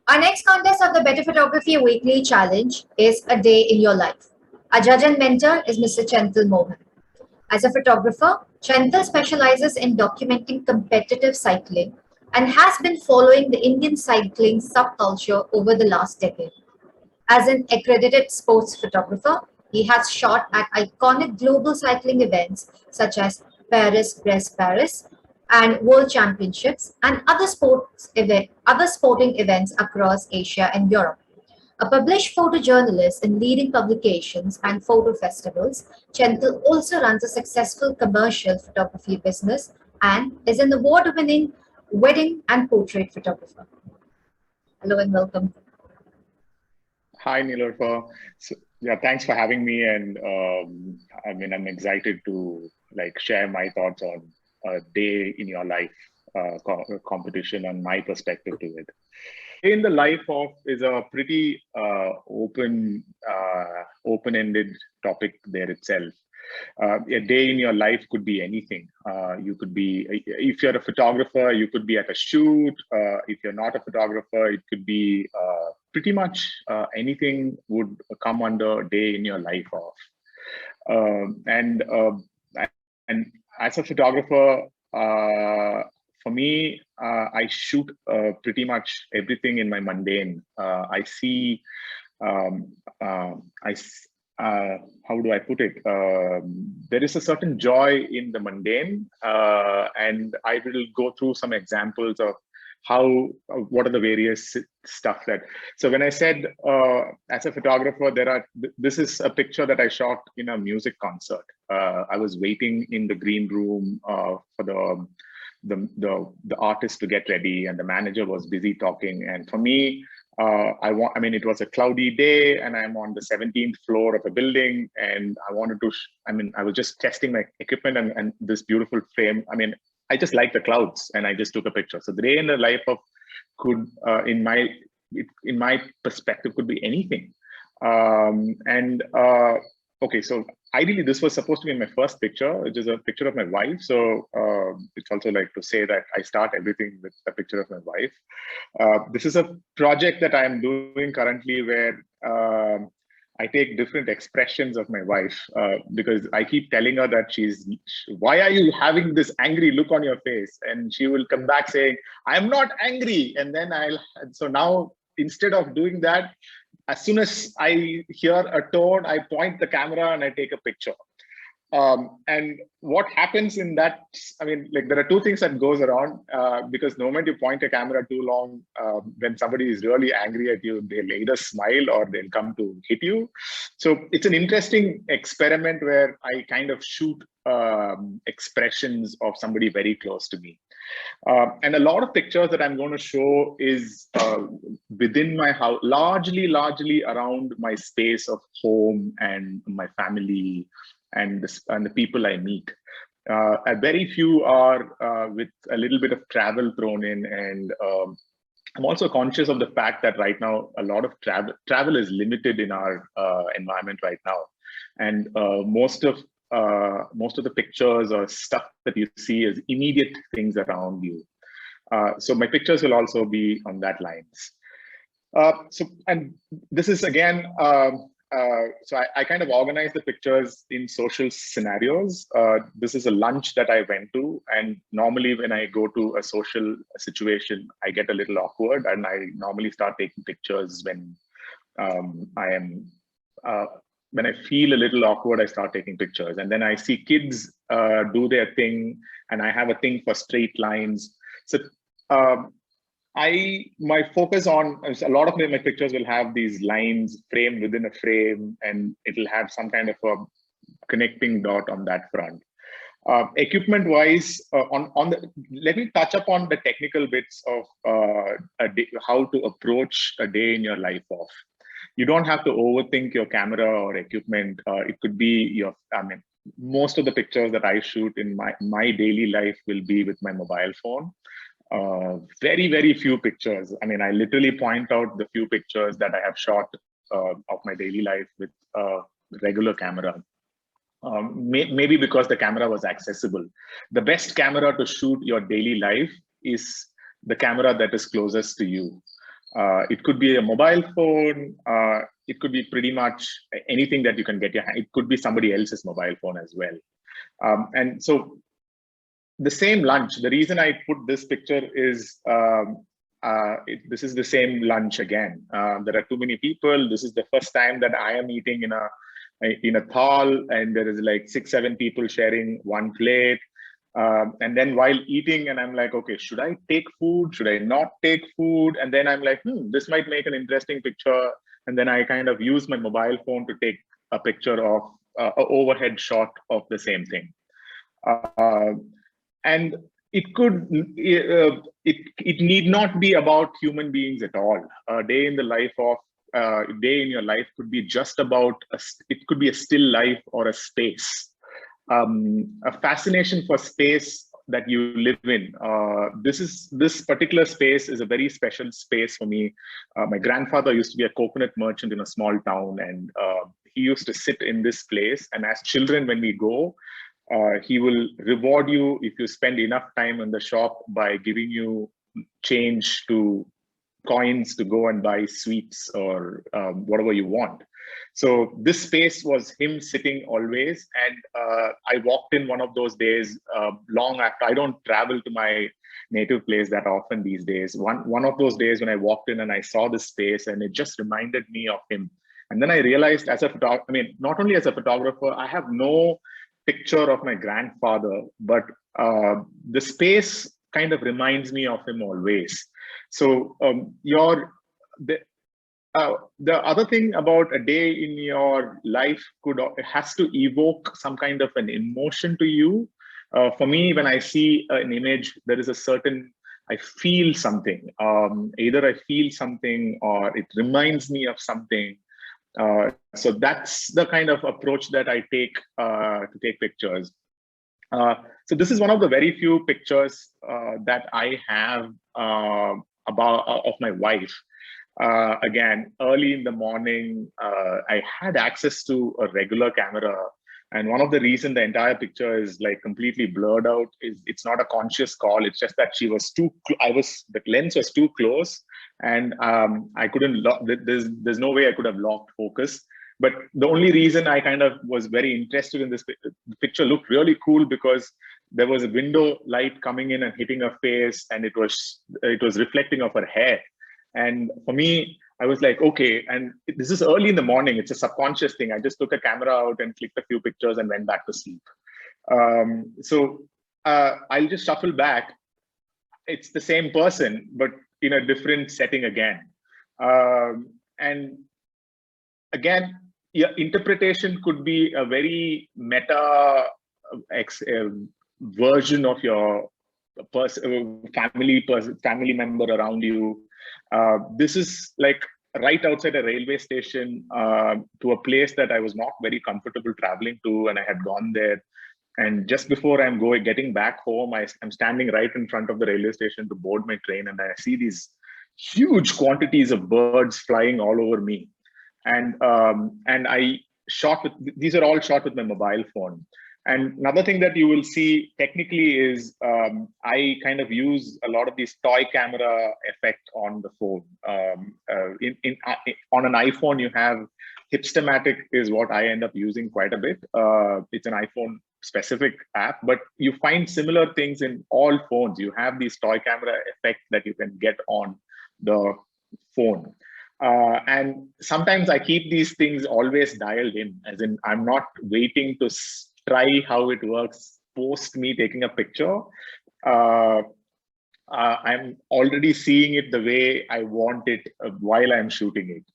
Our next contest of the Better Photography Weekly Challenge is A Day in Your Life. Our judge and mentor is Mr. Chenthil Mohan. As a photographer, Chenthil specializes in documenting competitive cycling and has been following the Indian cycling subculture over the last decade. As an accredited sports photographer, he has shot at iconic global cycling events such as Paris and World Championships and other sporting events across Asia and Europe. A published photojournalist in leading publications and photo festivals, Chenthil also runs a successful commercial photography business and is an award-winning wedding and portrait photographer. Hello and welcome. Hi, Nilofer. So, yeah, thanks for having me. And I'm excited to share my thoughts on a day in your life competition and my perspective to it. Day in the life of is a pretty open-ended topic there itself. A day in your life could be anything. You could be, if you're a photographer, you could be at a shoot. If you're not a photographer, it could be pretty much anything would come under a day in your life of. And as a photographer, for me, I shoot pretty much everything in my mundane. I see, how do I put it? There is a certain joy in the mundane, and I will go through some examples of what are the various stuff that. So when I said as a photographer, this is a picture that I shot in a music concert. I was waiting in the green room for the artist to get ready, and the manager was busy talking. And for me, it was a cloudy day, and I'm on the 17th floor of a building, and I wanted to. I was just testing my equipment and this beautiful frame. I just like the clouds, and I just took a picture. So the day in the life of could, in my perspective, could be anything. Okay, so ideally, this was supposed to be my first picture, which is a picture of my wife. So it's also like to say that I start everything with a picture of my wife. This is a project that I'm doing currently where I take different expressions of my wife because I keep telling her that why are you having this angry look on your face? And she will come back saying, I'm not angry. And then so now instead of doing that, as soon as I hear a tone, I point the camera and I take a picture. And what happens in that, there are two things that goes around because the moment you point a camera too long, when somebody is really angry at you, they'll either smile or they'll come to hit you. So it's an interesting experiment where I kind of shoot expressions of somebody very close to me. And a lot of pictures that I'm going to show is within my house, largely around my space of home and my family and the people I meet. Very few are with a little bit of travel thrown in, and I'm also conscious of the fact that right now a lot of travel is limited in our environment right now, and most of the pictures or stuff that you see is immediate things around you. So my pictures will also be on that lines. And this is again. So I kind of organize the pictures in social scenarios. This is a lunch that I went to, and normally when I go to a social situation, I get a little awkward, and I normally start taking pictures when when I feel a little awkward, I start taking pictures. And then I see kids do their thing, and I have a thing for straight lines. So my focus on a lot of my pictures will have these lines framed within a frame, and it'll have some kind of a connecting dot on that front. Equipment wise, let me touch upon the technical bits of how to approach a day in your life of. You don't have to overthink your camera or equipment. It could be most of the pictures that I shoot in my daily life will be with my mobile phone. Very few pictures. I literally point out the few pictures that I have shot of my daily life with a regular camera. Maybe because the camera was accessible. The best camera to shoot your daily life is the camera that is closest to you. It could be a mobile phone. It could be pretty much anything that you can get your hand. It could be somebody else's mobile phone as well. And so the same lunch, the reason I put this picture is this is the same lunch again. There are too many people. This is the first time that I am eating in a thal, and there is like 6-7 people sharing one plate. And then while eating, and I'm like, okay, should I take food? Should I not take food? And then I'm like, this might make an interesting picture. And then I kind of use my mobile phone to take a picture of an overhead shot of the same thing. And it could, it need not be about human beings at all. A day in the life of, day in your life could be just about, it could be a still life or a space. A fascination for space that you live in. This particular space is a very special space for me. My grandfather used to be a coconut merchant in a small town, and he used to sit in this place. And as children, when we go, he will reward you if you spend enough time in the shop by giving you change to coins to go and buy sweets or whatever you want. So this space was him sitting always. And I walked in one of those days long after. I don't travel to my native place that often these days. One of those days when I walked in and I saw this space, and it just reminded me of him. And then I realized, as a photographer, I mean, not only as a photographer, I have no picture of my grandfather, but the space kind of reminds me of him always. So the other thing about a day in your life has to evoke some kind of an emotion to you. For me, when I see an image, there is a certain, I feel something. Either I feel something or it reminds me of something. So that's the kind of approach that I take to take pictures. So this is one of the very few pictures that I have of my wife. Again, early in the morning, I had access to a regular camera. And one of the reasons the entire picture is like completely blurred out is it's not a conscious call. It's just that she was the lens was too close, and I couldn't lock, there's no way I could have locked focus. But the only reason I kind of was very interested in this picture looked really cool because there was a window light coming in and hitting her face, and it was reflecting off her hair. And for me, I was like, okay, and this is early in the morning. It's a subconscious thing. I just took a camera out and clicked a few pictures and went back to sleep. So I'll just shuffle back. It's the same person, but in a different setting again. And again, your interpretation could be a very meta version of your family member around you. This is like right outside a railway station to a place that I was not very comfortable traveling to, and I had gone there. And just before I'm getting back home, I'm standing right in front of the railway station to board my train, and I see these huge quantities of birds flying all over me. And I shot with, these are all shot with my mobile phone. And another thing that you will see technically is I kind of use a lot of these toy camera effect on the phone. On an iPhone, you have Hipstamatic is what I end up using quite a bit. It's an iPhone specific app, but you find similar things in all phones. You have these toy camera effect that you can get on the phone. And sometimes I keep these things always dialed in, as in I'm not waiting to try how it works post me taking a picture. I'm already seeing it the way I want it while I'm shooting it.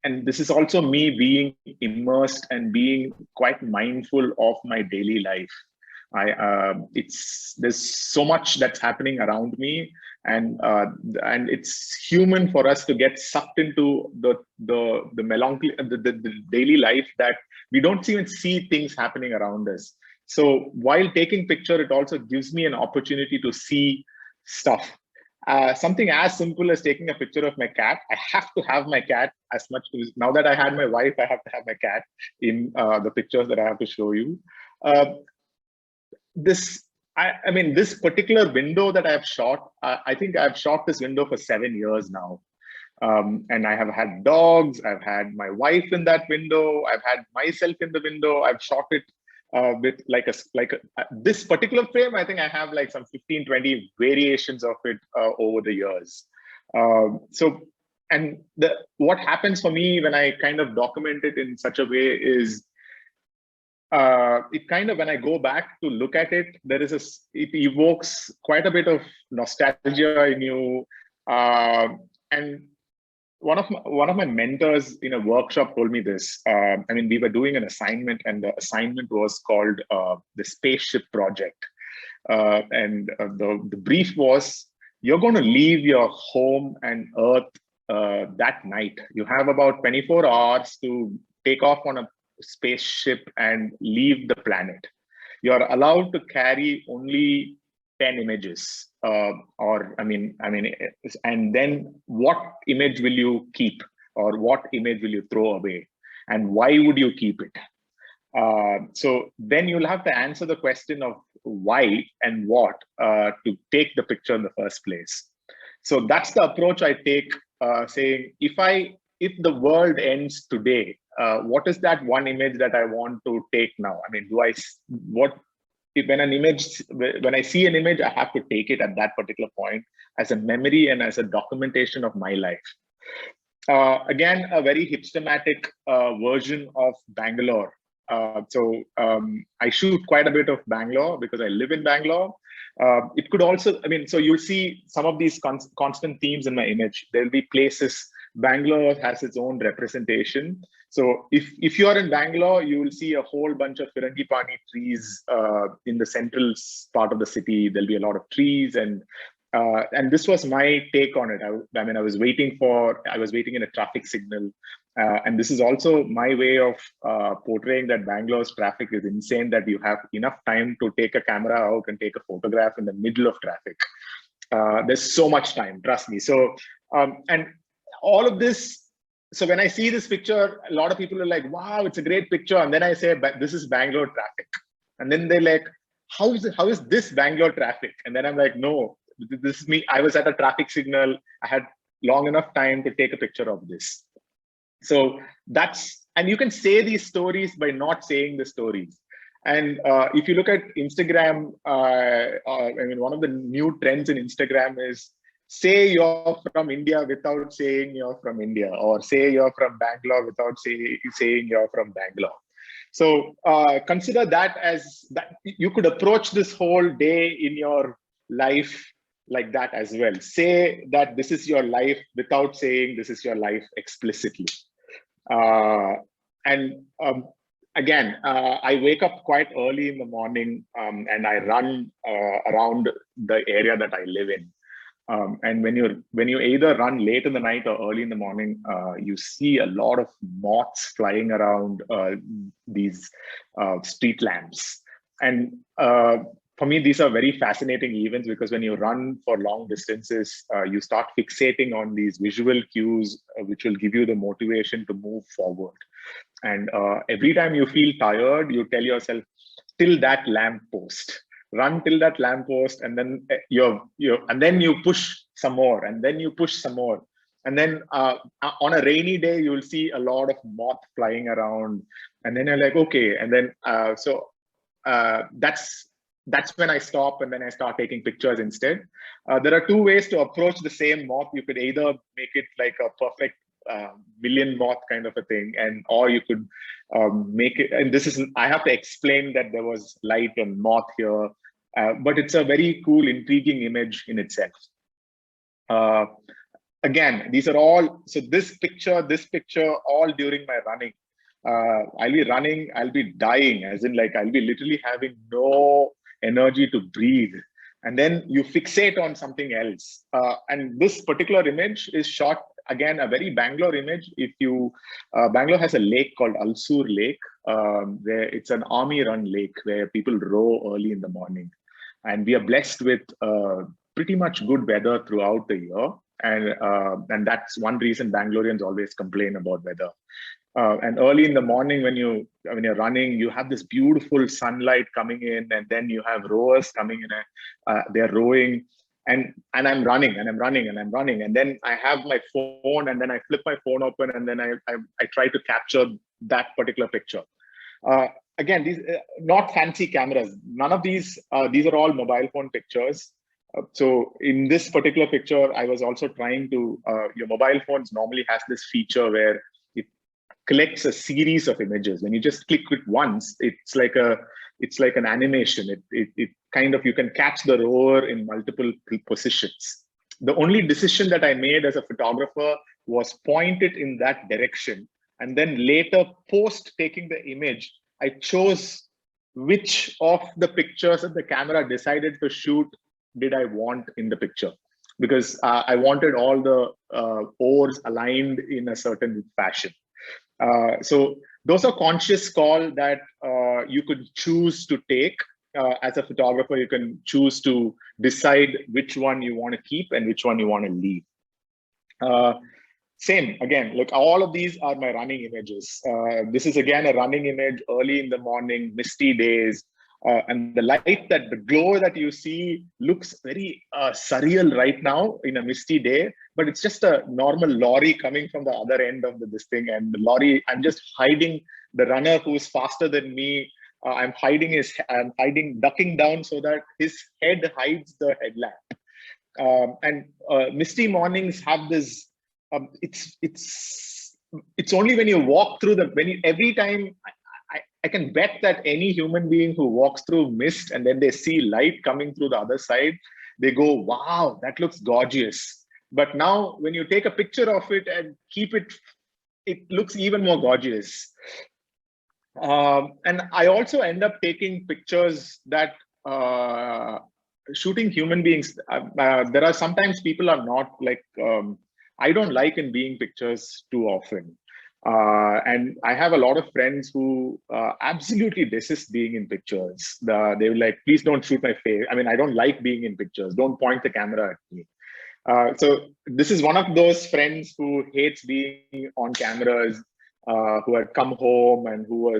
And this is also me being immersed and being quite mindful of my daily life. There's so much that's happening around me, and it's human for us to get sucked into the melancholy, the daily life, that we don't even see things happening around us. So while taking picture, it also gives me an opportunity to see stuff. Something as simple as taking a picture of my cat. I have to have my cat as much. Now that I had my wife, I have to have my cat in the pictures that I have to show you. This I mean, this particular window that I've shot, I think I've shot this window for 7 years now. And I have had dogs, I've had my wife in that window, I've had myself in the window, I've shot it with this particular frame. I think I have like some 15, 20 variations of it over the years. And what happens for me when I kind of document it in such a way is, it kind of, when I go back to look at it, it evokes quite a bit of nostalgia in you. And one of my mentors in a workshop told me this. I mean, we were doing an assignment, and the assignment was called the Spaceship Project. The brief was, you're going to leave your home and Earth that night. You have about 24 hours to take off on a spaceship and leave the planet. You're allowed to carry only 10 images, and then what image will you keep, or what image will you throw away, and why would you keep it? So then you'll have to answer the question of why and what to take the picture in the first place. So that's the approach I take, saying, if the world ends today, what is that one image that I want to take now? I mean, when I see an image, I have to take it at that particular point as a memory and as a documentation of my life. Again, a very hipstematic version of Bangalore. I shoot quite a bit of Bangalore because I live in Bangalore. It could also, so you'll see some of these constant themes in my image. There'll be places. Bangalore has its own representation. So if you're in Bangalore, you will see a whole bunch of Firangipani trees in the central part of the city. There'll be a lot of trees, and this was my take on it. I was waiting in a traffic signal, and this is also my way of portraying that Bangalore's traffic is insane, that you have enough time to take a camera out and take a photograph in the middle of traffic. There's so much time, trust me. So, and all of this, so when I see this picture, a lot of people are like, wow, it's a great picture. And then I say, but this is Bangalore traffic. And then they're like, how is this Bangalore traffic? And then I'm like, no, this is me. I was at a traffic signal. I had long enough time to take a picture of this. So and you can say these stories by not saying the stories. And if you look at Instagram, one of the new trends in Instagram is, say you're from India without saying you're from India, or say you're from Bangalore without saying you're from Bangalore. So consider that as that you could approach this whole day in your life like that as well. Say that this is your life without saying this is your life explicitly. Again, I wake up quite early in the morning, and I run around the area that I live in. And when you either run late in the night or early in the morning, you see a lot of moths flying around these street lamps. And for me, these are very fascinating events, because when you run for long distances, you start fixating on these visual cues, which will give you the motivation to move forward. And every time you feel tired, you tell yourself, till that lamp post. Run till that lamppost, and then you push some more, and then you push some more, and then on a rainy day you will see a lot of moth flying around, and then you're like, okay, and then that's when I stop, and then I start taking pictures instead. There are two ways to approach the same moth. You could either make it like a perfect million moth kind of a thing, or you could make it, and I have to explain that there was light and moth here, but it's a very cool, intriguing image in itself. Again, these are all, so this picture, all during my running. I'll be running, I'll be dying, as in like I'll be literally having no energy to breathe. And then you fixate on something else. And this particular image is shot, again, a very Bangalore image. Bangalore has a lake called Alsur Lake, where it's an army run lake where people row early in the morning. And we are blessed with pretty much good weather throughout the year. And that's one reason Bangaloreans always complain about weather. And early in the morning, when you're running, you have this beautiful sunlight coming in, and then you have rowers coming in. They're rowing, and I'm running, and I'm running, and I'm running, and then I have my phone, and then I flip my phone open, and then I try to capture that particular picture. Again, these not fancy cameras. None of these. These are all mobile phone pictures. So in this particular picture, I was also trying to. Your mobile phones normally has this feature where it collects a series of images. When you just click it once, it's like an animation. It kind of, you can catch the rower in multiple positions. The only decision that I made as a photographer was point it in that direction, and then later, post taking the image, I chose which of the pictures that the camera decided to shoot did I want in the picture, because I wanted all the oars aligned in a certain fashion. So those are conscious call that you could choose to take. As a photographer, you can choose to decide which one you want to keep and which one you want to leave. Same again, like all of these are my running images. This is again a running image early in the morning, misty days. And the light, that the glow that you see looks very surreal right now in a misty day, but it's just a normal lorry coming from the other end of this thing. And the lorry, I'm just hiding the runner who's faster than me. I'm ducking down so that his head hides the headlamp. And misty mornings have this. It's only when you walk through every time. I can bet that any human being who walks through mist and then they see light coming through the other side, they go, wow, that looks gorgeous. But now when you take a picture of it and keep it, it looks even more gorgeous. And I also end up taking pictures that shooting human beings. There are sometimes people are not like, I don't like in being pictures too often. And I have a lot of friends who absolutely desist being in pictures. They were like, please don't shoot my face. I mean, I don't like being in pictures. Don't point the camera at me. So this is one of those friends who hates being on cameras, who had come home and who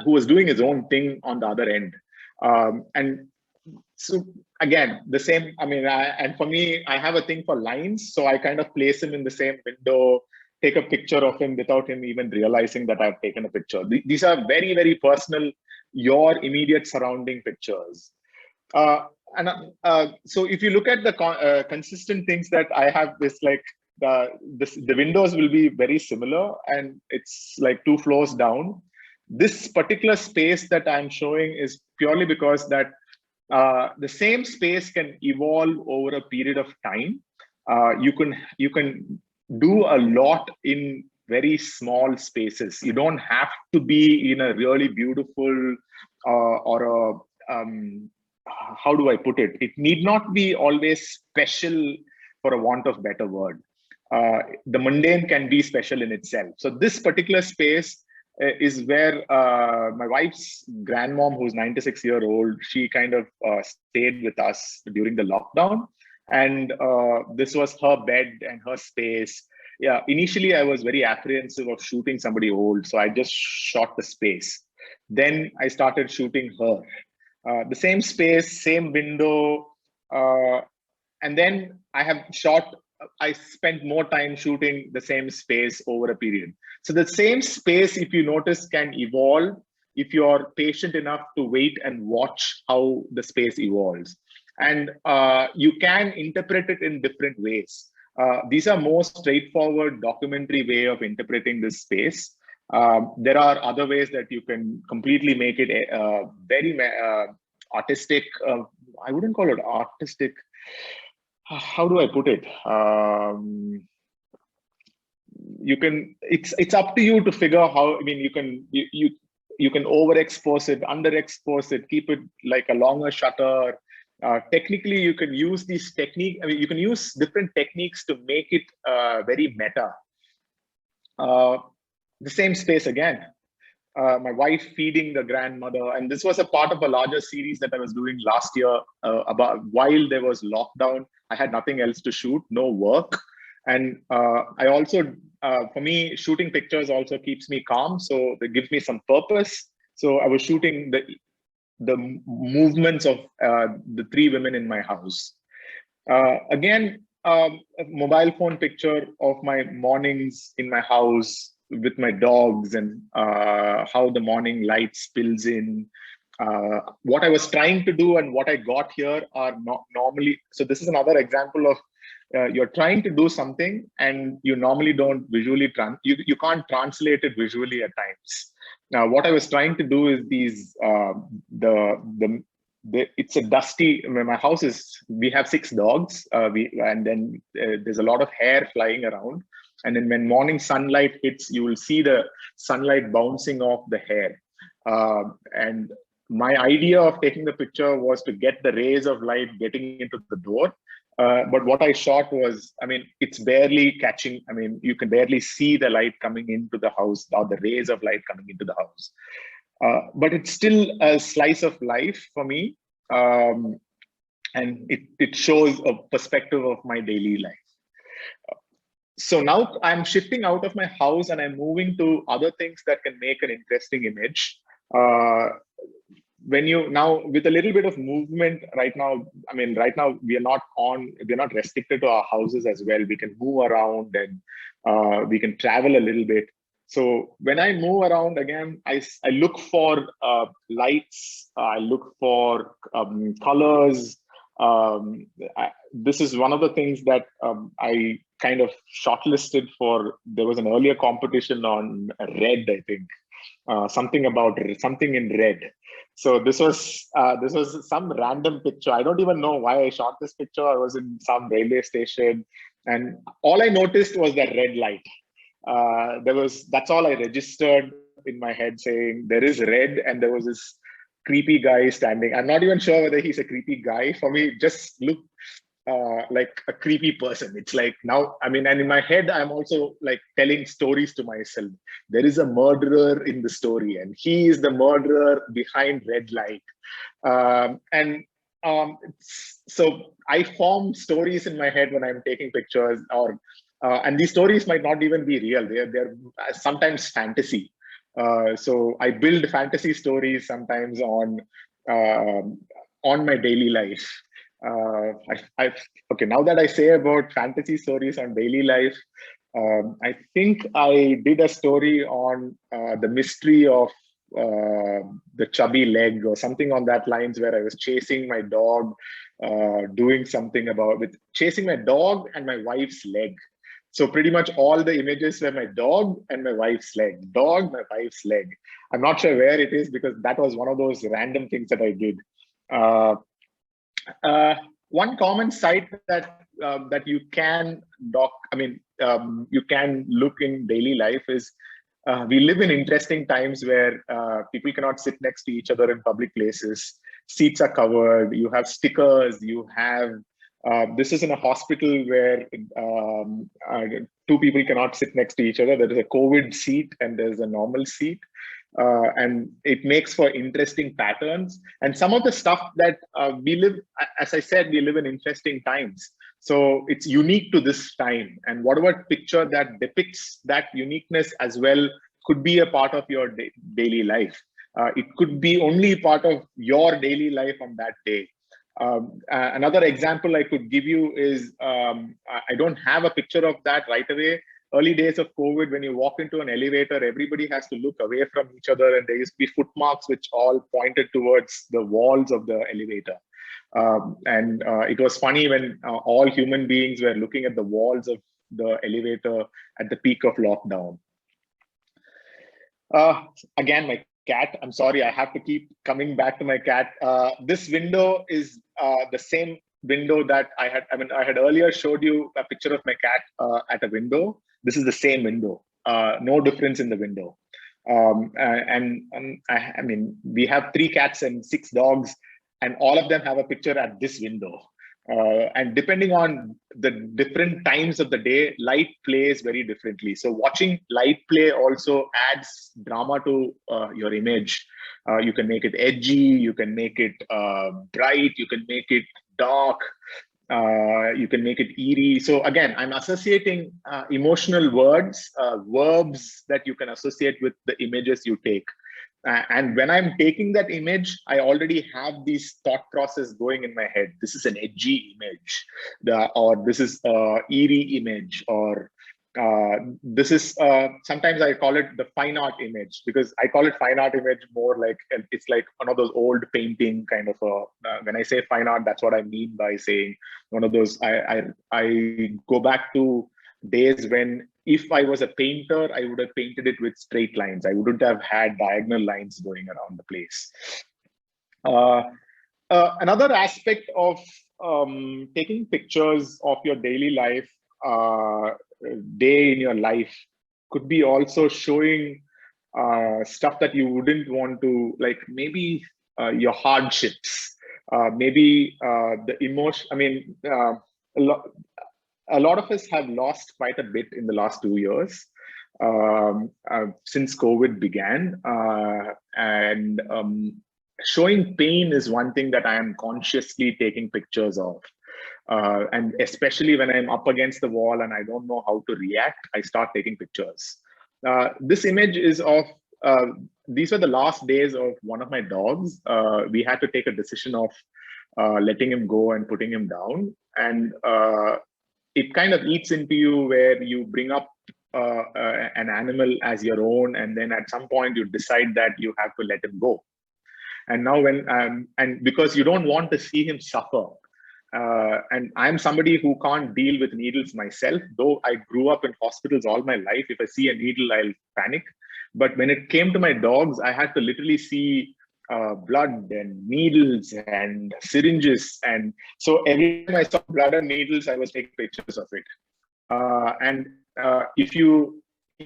was doing his own thing on the other end. And so again, the same, I mean, and for me, I have a thing for lines. So I kind of place him in the same window, take a picture of him without him even realizing that I've taken a picture. These are very, very personal, your immediate surrounding pictures. So if you look at the consistent things that I have, the windows will be very similar, and it's like 2 floors down. This particular space that I'm showing is purely because that the same space can evolve over a period of time. You can do a lot in very small spaces. You don't have to be in a really beautiful or a how do I put it? It need not be always special, for a want of better word. The mundane can be special in itself. So this particular space is where my wife's grandmom, who's 96-year-old, she kind of stayed with us during the lockdown. And this was her bed and her space. Yeah, initially I was very apprehensive of shooting somebody old, so I just shot the space. Then I started shooting her. The same space, same window, and then I spent more time shooting the same space over a period. So the same space, if you notice, can evolve if you're patient enough to wait and watch how the space evolves. And you can interpret it in different ways. These are more straightforward documentary way of interpreting this space. There are other ways that you can completely make it very artistic. I wouldn't call it artistic. How do I put it? You can. It's up to you to figure how. I mean, you can overexpose it, underexpose it, keep it like a longer shutter. Technically, you can use these techniques. I mean, you can use different techniques to make it very meta. The same space again. My wife feeding the grandmother, and this was a part of a larger series that I was doing last year. About while there was lockdown, I had nothing else to shoot, no work. And I also, for me, shooting pictures also keeps me calm. So it gives me some purpose. So I was shooting the movements of the three women in my house. Again, a mobile phone picture of my mornings in my house with my dogs, and how the morning light spills in. What I was trying to do and what I got here are not normally. So this is another example of you're trying to do something and you normally don't visually you can't translate it visually at times. Now, what I was trying to do is these it's a dusty. My house is, we have 6 dogs, and then there's a lot of hair flying around, and then when morning sunlight hits, you will see the sunlight bouncing off the hair. And my idea of taking the picture was to get the rays of light getting into the door. But what I shot was, I mean, it's barely catching. I mean, you can barely see the light coming into the house, or the rays of light coming into the house. But it's still a slice of life for me. And it shows a perspective of my daily life. So now I'm shifting out of my house and I'm moving to other things that can make an interesting image. When you now, with a little bit of movement right now, I mean, right now we're not restricted to our houses as well. We can move around, and we can travel a little bit. So when I move around again, I look for lights, I look for colors. This is one of the things that I kind of shortlisted for. There was an earlier competition on red, I think. Something in red. So this was some random picture. I don't even know why I shot this picture. I was in some railway station, and all I noticed was that red light. That's all I registered in my head, saying there is red, and there was this creepy guy standing. I'm not even sure whether he's a creepy guy. For me, it just looked like a creepy person. It's like, now, I mean, and in my head, I'm also like telling stories to myself. There is a murderer in the story, and he is the murderer behind red light. So I form stories in my head when I'm taking pictures, and these stories might not even be real. They're sometimes fantasy. So I build fantasy stories sometimes on my daily life. Okay, now that I say about fantasy stories on daily life, I think I did a story on the mystery of the chubby leg, or something on that lines, where I was chasing my dog, doing something with chasing my dog and my wife's leg. So pretty much all the images were my dog and my wife's leg, dog, my wife's leg. I'm not sure where it is, because that was one of those random things that I did. One common site that you can you can look in daily life is, we live in interesting times where people cannot sit next to each other in public places. Seats are covered. You have stickers. You have this is in a hospital where 2 people cannot sit next to each other. There is a COVID seat and there's a normal seat. And it makes for interesting patterns. And some of the stuff that we live, as I said, we live in interesting times. So it's unique to this time. And whatever picture that depicts that uniqueness as well could be a part of your daily life. It could be only part of your daily life on that day. Another example I could give you is, I don't have a picture of that right away. Early days of COVID, when you walk into an elevator, everybody has to look away from each other, and there used to be footmarks which all pointed towards the walls of the elevator. And it was funny when all human beings were looking at the walls of the elevator at the peak of lockdown. Again, my cat. I'm sorry, I have to keep coming back to my cat. This window is the same window that I had earlier showed you a picture of my cat at a window. This is the same window. No difference in the window. I mean, we have 3 cats and 6 dogs, and all of them have a picture at this window. And depending on the different times of the day, light plays very differently. So watching light play also adds drama to your image. You can make it edgy, you can make it bright, you can make it dark. You can make it eerie. So again, I'm associating emotional words, verbs that you can associate with the images you take. And when I'm taking that image, I already have these thought process going in my head. This is an edgy image, or this is a eerie image, or this is sometimes I call it the fine art image, because I call it fine art image more like it's like one of those old painting kind of when I say fine art, that's what I mean by saying one of those. I go back to days when if I was a painter, I would have painted it with straight lines. I wouldn't have had diagonal lines going around the place. Another aspect of taking pictures of your daily life, day in your life, could be also showing stuff that you wouldn't want to, like maybe your hardships, maybe the emotion. I mean, a lot of us have lost quite a bit in the last 2 years since COVID began, and showing pain is one thing that I am consciously taking pictures of. And especially when I'm up against the wall and I don't know how to react, I start taking pictures. This image is of, these were the last days of one of my dogs. We had to take a decision of letting him go and putting him down. And it kind of eats into you, where you bring up an animal as your own, and then at some point you decide that you have to let him go. And now and because you don't want to see him suffer, and I'm somebody who can't deal with needles myself, though I grew up in hospitals all my life. If I see a needle, I'll panic. But when it came to my dogs, I had to literally see blood and needles and syringes. And so every time I saw blood and needles, I was taking pictures of it. And if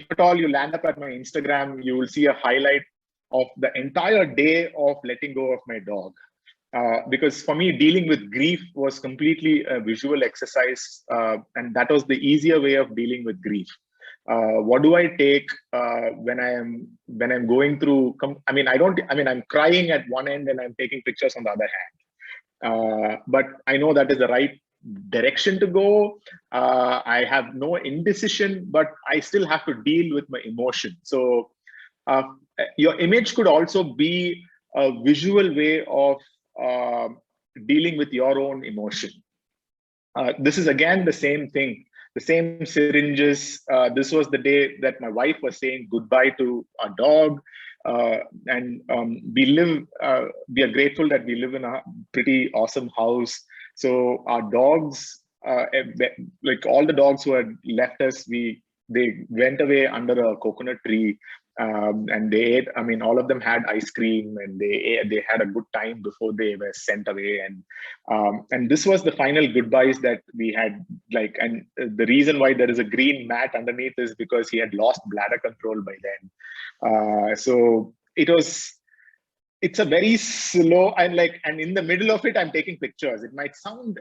at all you land up at my Instagram, you will see a highlight of the entire day of letting go of my dog. Because for me, dealing with grief was completely a visual exercise, and that was the easier way of dealing with grief. What do I take when I'm going through? I'm crying at one end and I'm taking pictures on the other hand. But I know that is the right direction to go. I have no indecision, but I still have to deal with my emotion. So your image could also be a visual way of dealing with your own emotion. This is again the same thing, the same syringes. This was the day that my wife was saying goodbye to our dog. And we are grateful that we live in a pretty awesome house. So our dogs, like all the dogs who had left us, they went away under a coconut tree. And they ate, all of them had ice cream, and they had a good time before they were sent away. And this was the final goodbyes that we had. And the reason why there is a green mat underneath is because he had lost bladder control by then. So it's a very slow, and in the middle of it, I'm taking pictures. It might sound,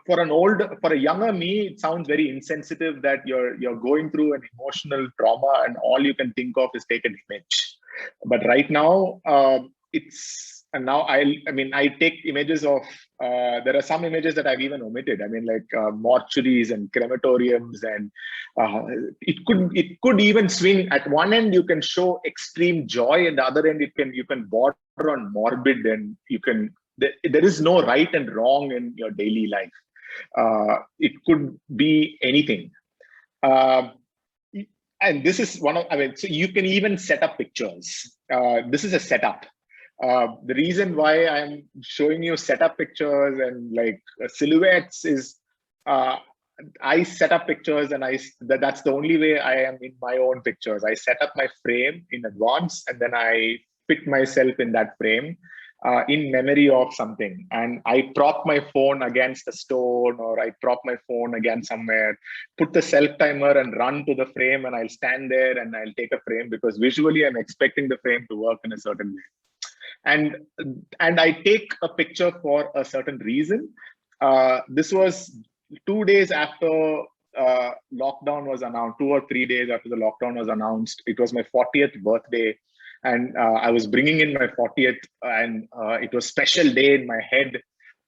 for a younger me, it sounds very insensitive that you're going through an emotional trauma and all you can think of is take an image. But right now, I take images of, there are some images that I've even omitted. Mortuaries and crematoriums, and it could even swing. At one end, you can show extreme joy, and the other end, you can border on morbid, and there is no right and wrong in your daily life. It could be anything. And this is so you can even set up pictures. This is a setup. The reason why I'm showing you setup pictures and silhouettes is I set up pictures, and that's the only way I am in my own pictures. I set up my frame in advance, and then I fit myself in that frame in memory of something. And I prop my phone against a stone, or I prop my phone against somewhere, put the self timer and run to the frame, and I'll stand there and I'll take a frame, because visually I'm expecting the frame to work in a certain way. And I take a picture for a certain reason. This was 2 days after lockdown was announced, 2 or 3 days after the lockdown was announced. It was my 40th birthday, and I was bringing in my 40th, and it was a special day in my head.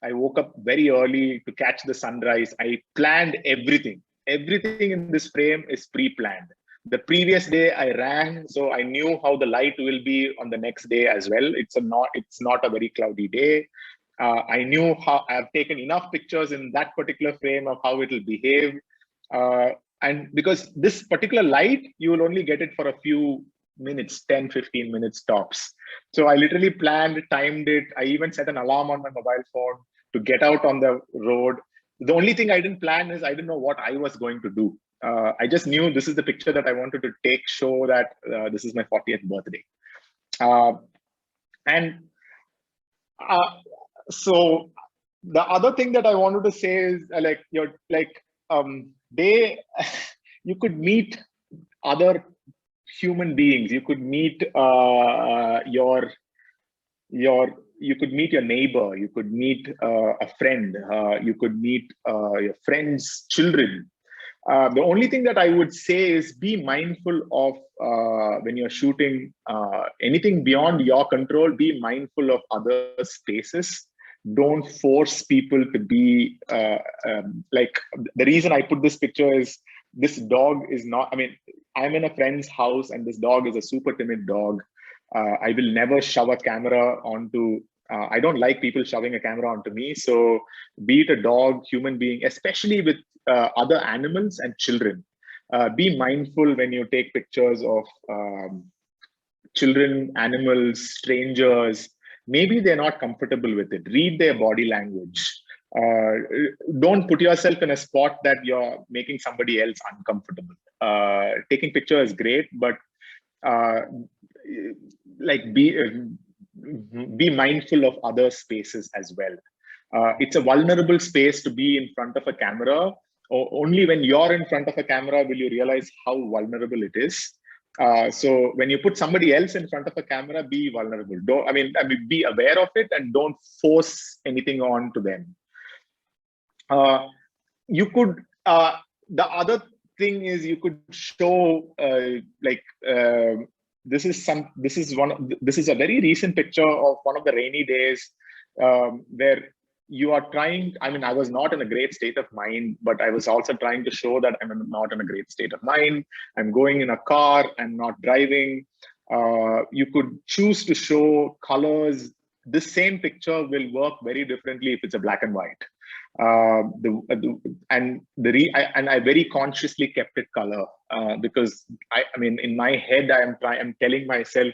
I woke up very early to catch the sunrise. I planned everything. Everything in this frame is pre-planned. The previous day I ran, so I knew how the light will be on the next day as well. It's not a very cloudy day. I knew how I've taken enough pictures in that particular frame of how it will behave. And because this particular light, you will only get it for a few minutes, 10, 15 minutes tops. So I literally planned, timed it. I even set an alarm on my mobile phone to get out on the road. The only thing I didn't plan is I didn't know what I was going to do. I just knew this is the picture that I wanted to take, show that this is my 40th birthday. And so the other thing that I wanted to say is you could meet other human beings. You could meet you could meet your neighbor. You could meet a friend. You could meet your friend's children. The only thing that I would say is be mindful of when you're shooting anything beyond your control, be mindful of other spaces. Don't force people to be like, the reason I put this picture is this dog is not, I mean, I'm in a friend's house and this dog is a super timid dog. I will never shove a camera onto, I don't like people shoving a camera onto me. So be it a dog, human being, especially with other animals and children, be mindful when you take pictures of children, animals, strangers. Maybe they're not comfortable with it. Read their body language. Don't put yourself in a spot that you're making somebody else uncomfortable. Taking pictures is great, but like be mindful of other spaces as well. It's a vulnerable space to be in front of a camera. Only when you're in front of a camera will you realize how vulnerable it is. So when you put somebody else in front of a camera, be vulnerable. I mean, be aware of it and don't force anything on to them. You could, the other thing is you could show this is a very recent picture of one of the rainy days where you are trying, I mean, I was not in a great state of mind, but I was also trying to show that I'm not in a great state of mind. I'm going in a car, I'm not driving. You could choose to show colors. This same picture will work very differently if it's a black and white. I very consciously kept it color because I mean, in my head, I'm telling myself,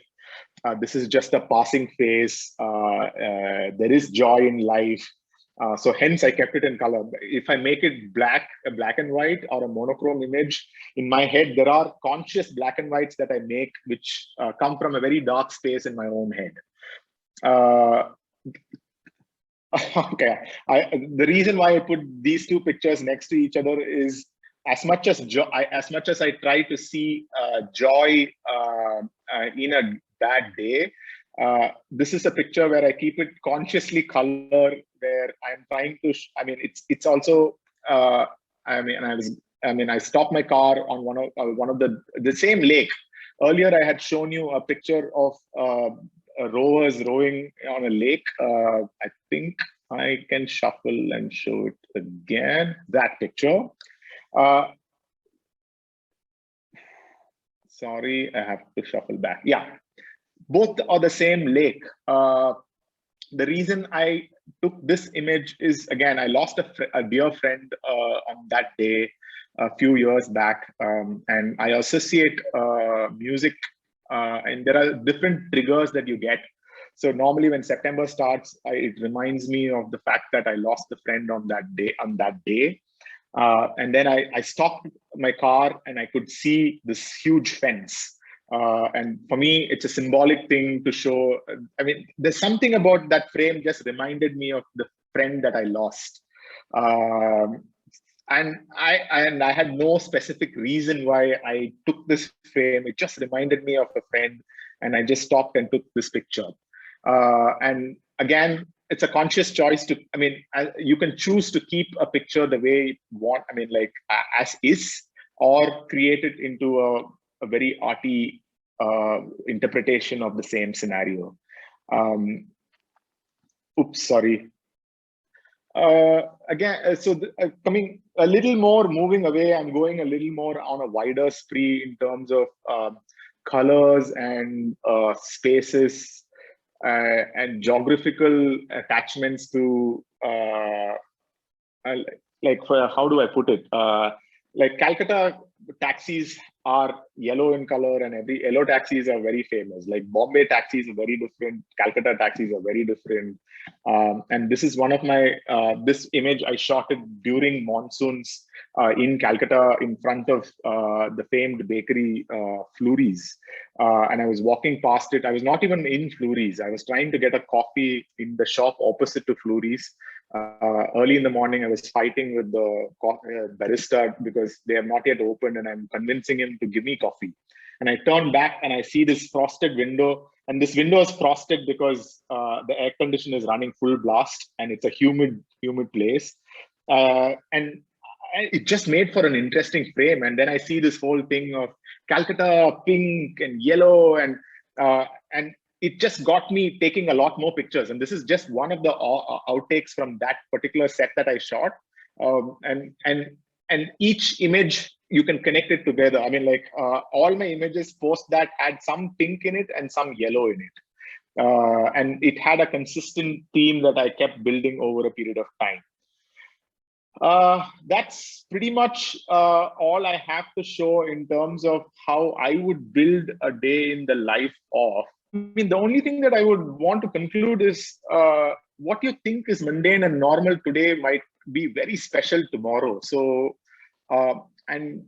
this is just a passing phase. There is joy in life. So hence I kept it in color. If I make it a black and white or a monochrome image, in my head, there are conscious black and whites that I make, which come from a very dark space in my own head. Okay, the reason why I put these two pictures next to each other is as much as I try to see joy in a bad day, this is a picture where I keep it consciously colored, where I'm trying to, I mean, it's also, I stopped my car on one of the same lake. Earlier, I had shown you a picture of rowers rowing on a lake. I think I can shuffle and show it again, that picture. Sorry, I have to shuffle back. Yeah, both are the same lake. The reason I took this image is, again, I lost a dear friend on that day a few years back, and I associate music, and there are different triggers that you get. So normally when September starts, it reminds me of the fact that I lost a friend on that day. And then I stopped my car and I could see this huge fence. And for me, it's a symbolic thing to show. I mean, there's something about that frame just reminded me of the friend that I lost. And I had no specific reason why I took this frame. It just reminded me of a friend, and I just stopped and took this picture. And again, it's a conscious choice to, I mean, you can choose to keep a picture the way you want, I mean, like as is, or create it into a very arty interpretation of the same scenario. Oops, sorry. Again, coming a little more, moving away, I'm going a little more on a wider spree in terms of colors and spaces and geographical attachments to like, for how do I put it? Like Calcutta taxis are yellow in color, and every yellow taxis are very famous. Like Bombay taxis are very different. Calcutta taxis are very different. And this is one of my, this image I shot it during monsoons in Calcutta in front of the famed bakery Flurries. And I was walking past it. I was not even in Flurries. I was trying to get a coffee in the shop opposite to Flurries. Early in the morning, I was fighting with the barista because they have not yet opened, and I'm convincing him to give me coffee. And I turn back and I see this frosted window, and this window is frosted because the air conditioner is running full blast, and it's a humid place. And it just made for an interesting frame. And then I see this whole thing of Calcutta pink and yellow, and it just got me taking a lot more pictures. And this is just one of the outtakes from that particular set that I shot. And each image, you can connect it together. I mean, like all my images post that had some pink in it and some yellow in it. And it had a consistent theme that I kept building over a period of time. That's pretty much all I have to show in terms of how I would build a day in the life of. I mean, the only thing that I would want to conclude is what you think is mundane and normal today might be very special tomorrow. So, and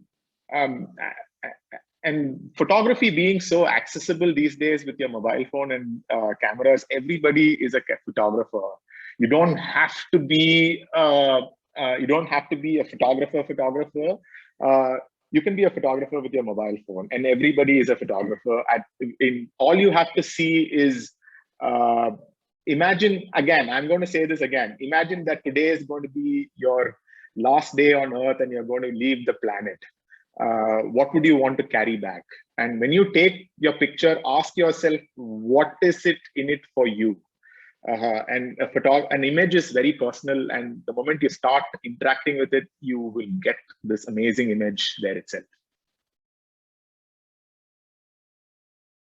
photography being so accessible these days with your mobile phone and cameras, everybody is a photographer. You don't have to be a photographer. You can be a photographer with your mobile phone, and everybody is a photographer. All you have to see is, imagine, again, I'm going to say this again, imagine that today is going to be your last day on Earth and you're going to leave the planet. What would you want to carry back? And when you take your picture, ask yourself, what is it in it for you? And an image is very personal, and the moment you start interacting with it, you will get this amazing image there itself.